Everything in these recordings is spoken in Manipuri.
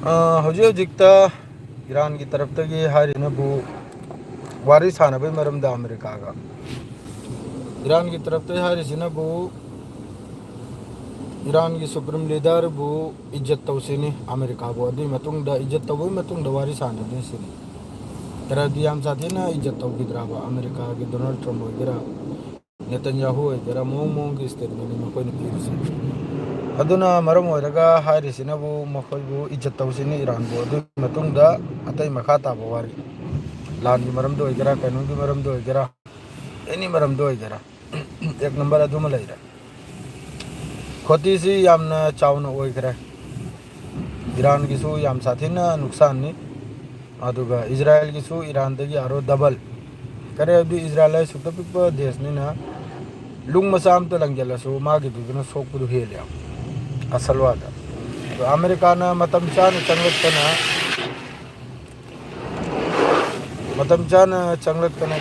ꯍꯧꯖꯤꯛ ꯍꯧꯖꯤꯛꯇ ꯏꯔꯥꯟꯒꯤ ꯇꯔꯞꯇꯒꯤ ꯍꯥꯏꯔꯤꯅꯕꯨ ꯋꯥꯔꯤ ꯁꯥꯟꯅꯕꯒꯤ ꯃꯔꯝꯗ ꯑꯃꯦꯔꯤꯀꯥꯒ ꯏꯔꯥꯟꯒꯤ ꯇꯔꯞꯇꯒꯤ ꯍꯥꯏꯔꯤꯁꯤꯅꯕꯨ ꯏꯔꯥꯟꯒꯤ ꯁꯨꯄ꯭रीम लीडरबू इज्जत तौसिनी अमेरिकाबू अदुई मतुंगदा इज्जत तौबई मतुंगदा वारी सानदे सिनी तरदी याम साथीना इज्जत तौगिद्राबा अमेरिका के डोनाल्ड ट्रम्प होइगेरा नेतन्याहू होइगेरा मोंग की स्टेटमेंट मकोइनि पीरिसे अदुना मरम होइरगा हारिसिनबू मखोइबू इज्जत तौसिनी ईरानबू अदुई मतुंगदा अतई मखा ताबा वारी लानगी मरमदो होइगेरा कानूनगी मरमदो होइगेरा एनी मरमदो होइगेरा एक नंबर अदुमा लैरा खोतीसी यामना चावना ओइखरे ईरान कीसु याम साथीना नुकसान नि अदुगा इजराइल कीसु ईरान दगी आरो डबल करे अबि इजराइल सुतपिप देश निना लुंग मसाम तो लंगेलसु मागी दुगना सोकपुदु हेल्या असलवादा तो अमेरिका ना मतम चान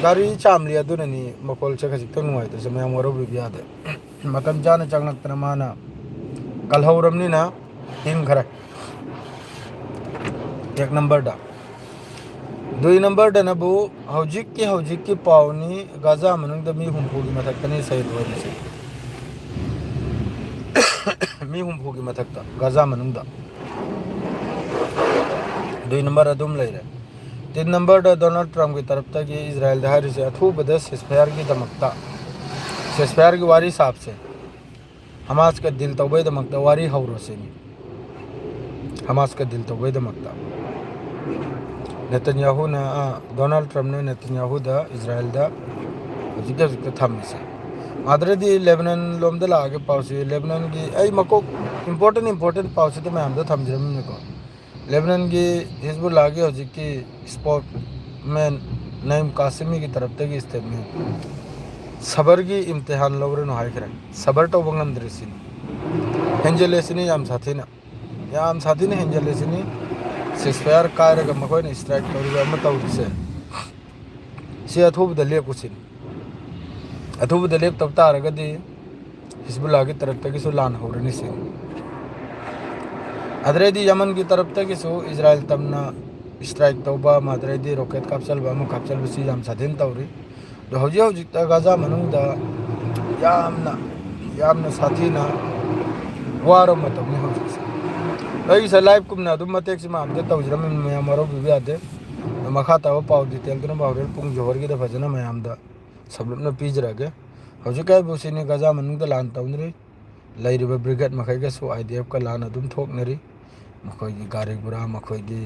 गारी चामली अदुननी मकोल से खजिक नुवाई तो समय मरो बिबियादे मतम चान चंगलतना माना कलहौरमनिना हिम खरे एक नंबर दा दुई नंबर दनबू हौजिक की पावनी गाजा मनुंग मी हुंफुगी मथक्तनी सहित होइसे मी हुंफुगी मथक्ता गाजा मनुंग दुई नंबर अदुम लेरे तीन नंबर दा डोनाल्ड ट्रम्प की तरफ तक इजराइल दहारी से अथूबदा सेसफायर की दमकता सेसफायर की वारी साहब से हमास का दिल तौबे दमकता वारी हौरसेनी हमास का दिल तौबे दमकता नेतन्याहू ना डोनाल्ड ट्रम्प ने नेतन्याहू दा इजराइल दा जिक थमिसे माद्रदी लेबनान लोमदा लागे पाउसी लेबनान की आई मको इंपोर्टेंट पाउसी तो मैं हमदा थमजरम को लेबनान की हिजबुल्लाह की हजिक की स्पोर्ट मैन नईम कासिमी की तरफ तक स्टेटमेंट सबर की इम्तिहान लौरे नो हाइखरे सबर तो बंगमद्रिसिनी हेंजलेसिनी याम साथीना हेंजलेसिनी सेसफायर कायरगा मखोइना स्ट्राइक तौरिबा अमा तौरिसे से अथुबदा लेपुसिनी अथुबदा लेप तब तारगदी हिजबुल्लाह की तरफ तक लान हौरनी सिनी अदरेदी यमन की तरफ तक इजराइल तमना स्ट्राइक तौबा मादरेदी रॉकेट कापचलबा अमा कापचलबसी याम साथीन तौरी जो हौजिक गाजा मनुंगदा यामना साथीना वारो मतमनि हौजिकसे अई से लाइव कुमना दुम मतेक सिमा अपडेट तौजरम मयाम मरो बिबियादे मखा ताव पाव डिटेल दुना बावरेल पुंग जोहर की दा फजना मयामदा सबलपना पीजरागे हौजिक काय बुसिनी गाजा मनुंगदा लान तौनरी लैरिबा ब्रिगेड मखैगसु आईडीएफ का लान अदुम थोकनरी मखोइगी गारी गुरा मखोइगी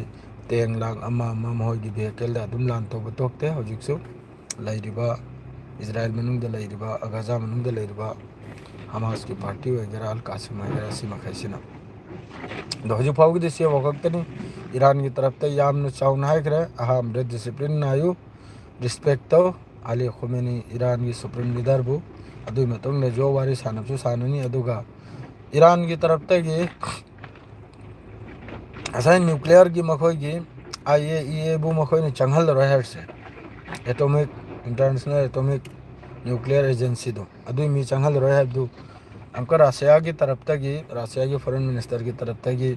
तेंग लांग अमा महोइगी भेहिकल दा अदुम लान तौबा तोकते हौजिकसु लैरिबा इजराइल मनुंगदा लैरिबा गाजा मनुंगदा लैरिबा हमास की पार्टी वगैरह अल कासिम वगैरह सी मखैसिना दो हजु फाउगी दिसे वकतनी ईरान की तरफ ते यामनु चाउन हाइखरे अहम रे डिसिप्लिन नायु रिस्पेक्ट तो अली खुमेनी ईरान की सुप्रीम लीडर बु अदुई मतुंग ने जो वारी सानबसु साननी अदुगा ईरान की तरफ ते असाइन न्यूक्लियर की मखोइगी IAEA बु मखोइने चंगहल रहे से atomic international atomic nuclear agency दो अदुई मी चंगहल रहे दु अंक राशिया की तरफ तगी राशिया की फॉरेन मिनिस्टर की तरफ तगी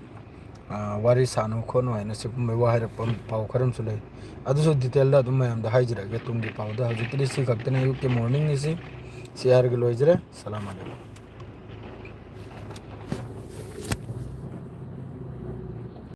वारी सानो खोनो है नसिकुम वाहर पाव खरम सुले अदुसु डिटेल दा दुम मयाम दा हाइजरगे तुम दी पाव दा हजिकली सी खक्तने यू के मॉर्निंग निसी शेयर के लोइजरे सलाम अलैकुम।